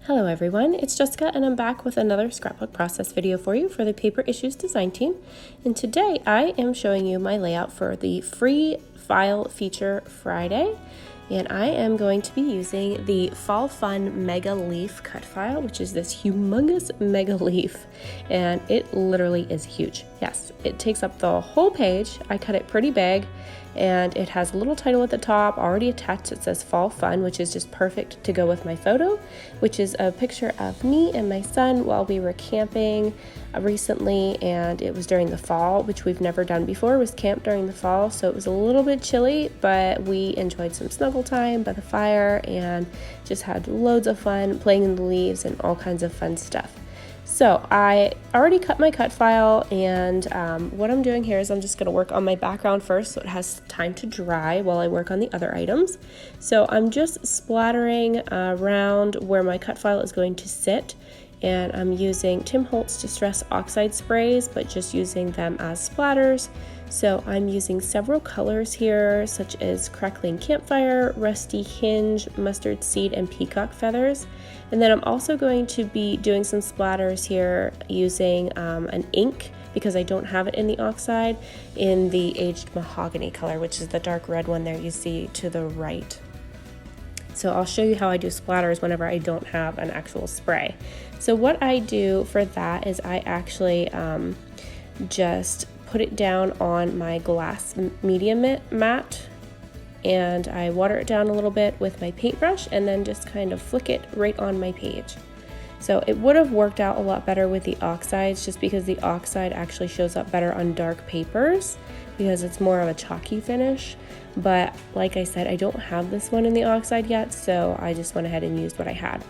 Hello everyone, it's Jessica and I'm back with another scrapbook process video for you for the Paper Issues design team. And today I am showing you my layout for the free file feature Friday. And I am going to be using the Fall Fun Mega Leaf cut file, which is this humongous mega leaf. And it literally is huge. Yes, it takes up the whole page. I cut it pretty big. And it has a little title at the top already attached. It says Fall Fun, which is just perfect to go with my photo, which is a picture of me and my son while we were camping recently, and it was during the fall, which we've never done before, was camp during the fall, so it was a little bit chilly, but we enjoyed some snuggle time by the fire and just had loads of fun playing in the leaves and all kinds of fun stuff. So I already cut my cut file, and what I'm doing here is I'm just going to work on my background first so it has time to dry while I work on the other items. So I'm just splattering around where my cut file is going to sit, and I'm using Tim Holtz Distress Oxide sprays, but just using them as splatters. So I'm using several colors here, such as Crackling, Campfire, Rusty, Hinge, Mustard Seed, and Peacock feathers. And then I'm also going to be doing some splatters here using an ink, because I don't have it in the Oxide, in the aged Mahogany color, which is the dark red one there you see to the right. So I'll show you how I do splatters whenever I don't have an actual spray. So what I do for that is I actually just put it down on my glass media mat, and I water it down a little bit with my paintbrush and then just kind of flick it right on my page. So it would have worked out a lot better with the oxides, just because the oxide actually shows up better on dark papers because it's more of a chalky finish. But like I said, I don't have this one in the oxide yet, so I just went ahead and used what I had.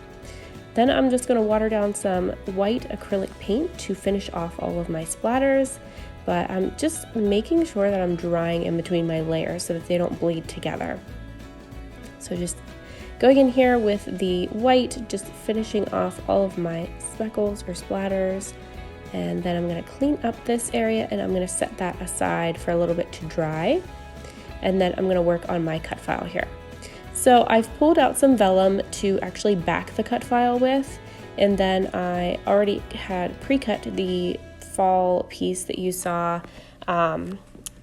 Then I'm just going to water down some white acrylic paint to finish off all of my splatters, but I'm just making sure that I'm drying in between my layers so that they don't bleed together. So just going in here with the white, just finishing off all of my speckles or splatters, and then I'm going to clean up this area and I'm going to set that aside for a little bit to dry, and then I'm going to work on my cut file here. So I've pulled out some vellum to actually back the cut file with, and then I already had pre-cut the fall piece that you saw.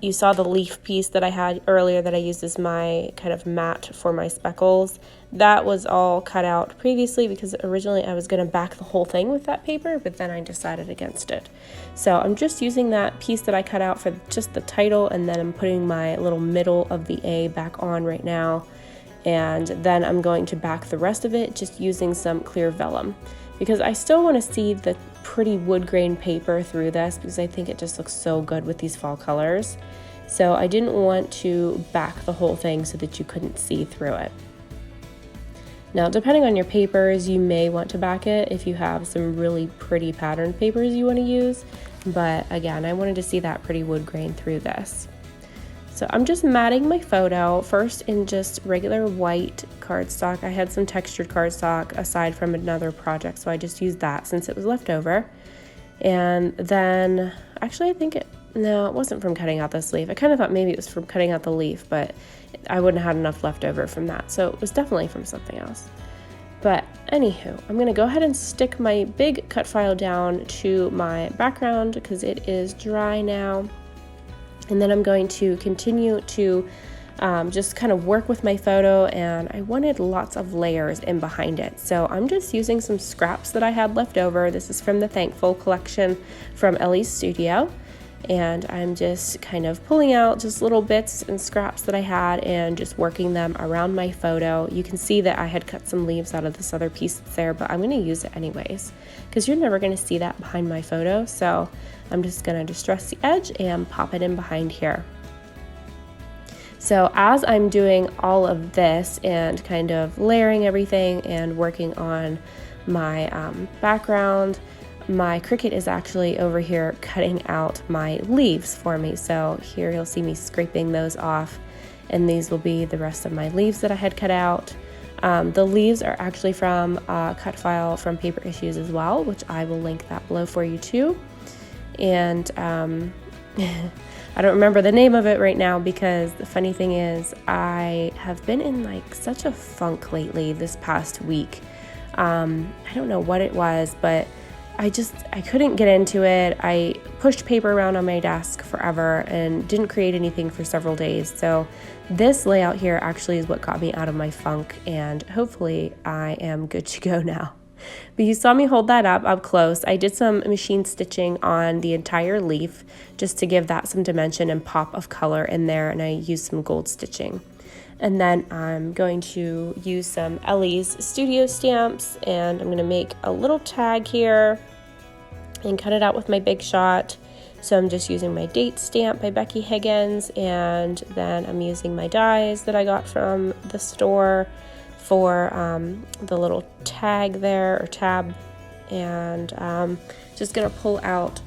You saw the leaf piece that I had earlier that I used as my kind of mat for my speckles. That was all cut out previously because originally I was going to back the whole thing with that paper, but then I decided against it. So I'm just using that piece that I cut out for just the title, and then I'm putting my little middle of the A back on right now. And then I'm going to back the rest of it just using some clear vellum, because I still want to see the pretty wood grain paper through this, because I think it just looks so good with these fall colors. So I didn't want to back the whole thing so that you couldn't see through it. Now, depending on your papers, you may want to back it if you have some really pretty patterned papers you want to use. But again, I wanted to see that pretty wood grain through this. So I'm just matting my photo first in just regular white cardstock. I had some textured cardstock aside from another project, so I just used that since it was left over. And then, actually I think no, it wasn't from cutting out this leaf. I kind of thought maybe it was from cutting out the leaf, but I wouldn't have had enough left over from that. So it was definitely from something else. But anywho, I'm gonna go ahead and stick my big cut file down to my background because it is dry now. And then I'm going to continue to just kind of work with my photo, and I wanted lots of layers in behind it. So I'm just using some scraps that I had left over. This is from the Thankful collection from Ellie's studio. And I'm just kind of pulling out just little bits and scraps that I had and just working them around my photo. You can see that I had cut some leaves out of this other piece that's there, but I'm going to use it anyways because you're never going to see that behind my photo. So I'm just going to distress the edge and pop it in behind here. So as I'm doing all of this and kind of layering everything and working on my background, my Cricut is actually over here cutting out my leaves for me. So here you'll see me scraping those off, and these will be the rest of my leaves that I had cut out. The leaves are actually from a cut file from Paper Issues as well, which I will link that below for you too. And I don't remember the name of it right now because the funny thing is I have been in like such a funk lately this past week. I don't know what it was, but I couldn't get into it. I pushed paper around on my desk forever and didn't create anything for several days. So this layout here actually is what got me out of my funk, and hopefully I am good to go now. But you saw me hold that up close. I did some machine stitching on the entire leaf just to give that some dimension and pop of color in there, and I used some gold stitching. And then I'm going to use some Ellie's Studio stamps, and I'm going to make a little tag here and cut it out with my Big Shot. So I'm just using my date stamp by Becky Higgins, and then I'm using my dies that I got from the store for the little tag there, or tab, and just gonna pull out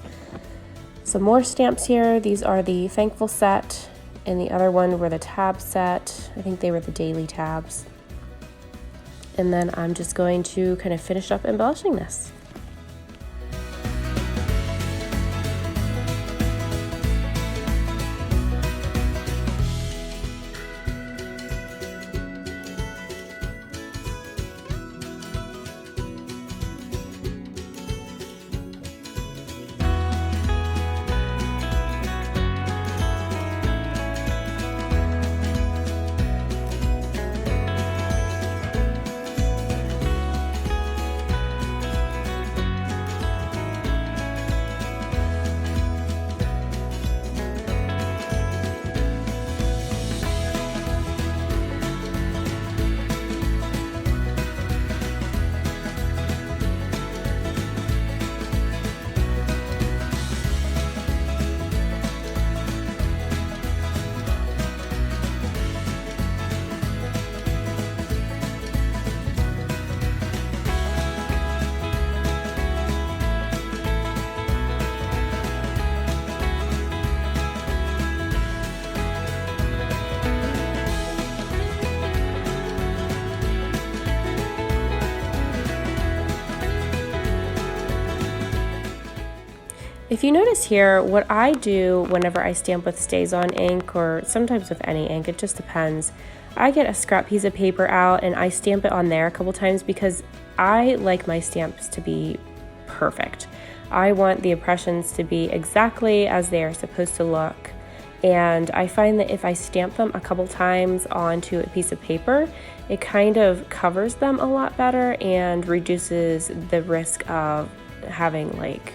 some more stamps here. These are the Thankful set, and the other one were the tab set. I think they were the daily tabs. And then I'm just going to kind of finish up embellishing this. If you notice here, what I do whenever I stamp with StazOn ink, or sometimes with any ink, it just depends, I get a scrap piece of paper out and I stamp it on there a couple times because I like my stamps to be perfect. I want the impressions to be exactly as they are supposed to look. And I find that if I stamp them a couple times onto a piece of paper, it kind of covers them a lot better and reduces the risk of having like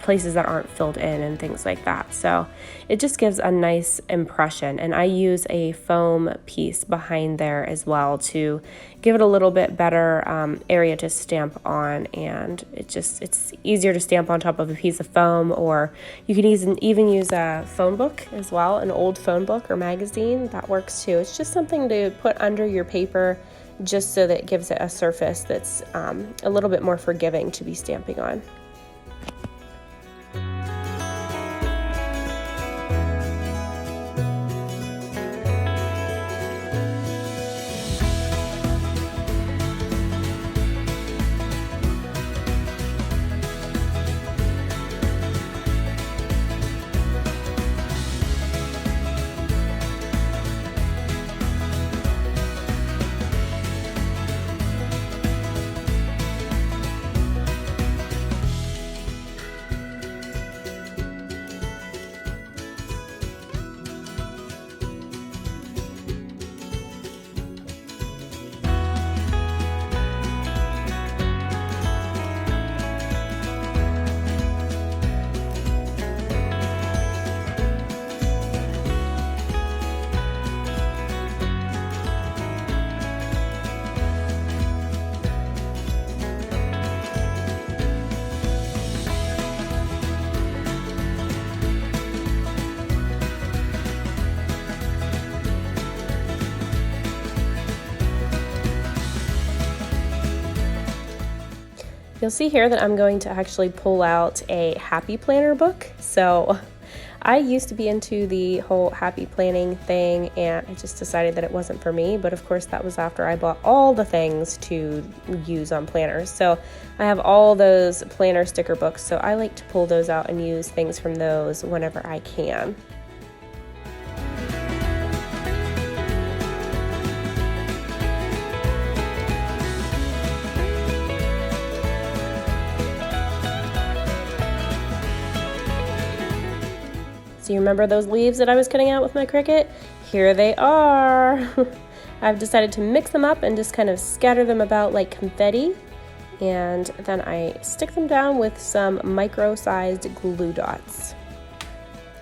places that aren't filled in and things like that. So it just gives a nice impression, and I use a foam piece behind there as well to give it a little bit better area to stamp on, and it's easier to stamp on top of a piece of foam, or you can even use a phone book as well, an old phone book or magazine. That works too. It's just something to put under your paper just so that it gives it a surface that's a little bit more forgiving to be stamping on. You'll see here that I'm going to actually pull out a happy planner book. So I used to be into the whole happy planning thing, and I just decided that it wasn't for me. But of course, that was after I bought all the things to use on planners. So I have all those planner sticker books, so I like to pull those out and use things from those whenever I can. Do you remember those leaves that I was cutting out with my Cricut? Here they are. I've decided to mix them up and just kind of scatter them about like confetti. And then I stick them down with some micro-sized glue dots.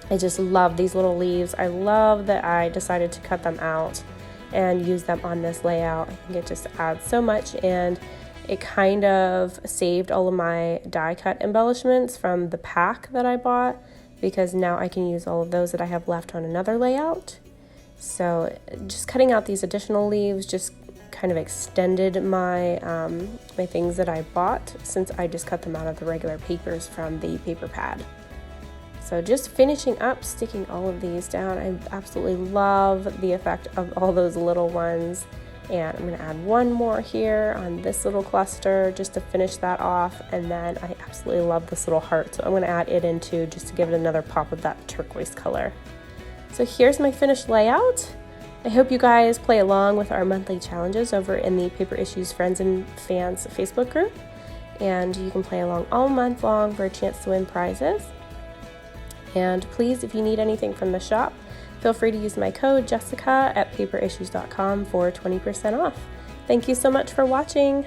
I just love these little leaves. I love that I decided to cut them out and use them on this layout. I think it just adds so much, and it kind of saved all of my die cut embellishments from the pack that I bought, because now I can use all of those that I have left on another layout. So just cutting out these additional leaves just kind of extended my my things that I bought, since I just cut them out of the regular papers from the paper pad. So just finishing up, sticking all of these down. I absolutely love the effect of all those little ones. And I'm gonna add one more here on this little cluster just to finish that off. And then I absolutely love this little heart, so I'm gonna add it in too, just to give it another pop of that turquoise color. So here's my finished layout. I hope you guys play along with our monthly challenges over in the Paper Issues Friends and Fans Facebook group. And you can play along all month long for a chance to win prizes. And please, if you need anything from the shop, feel free to use my code Jessica at paperissues.com for 20% off. Thank you so much for watching.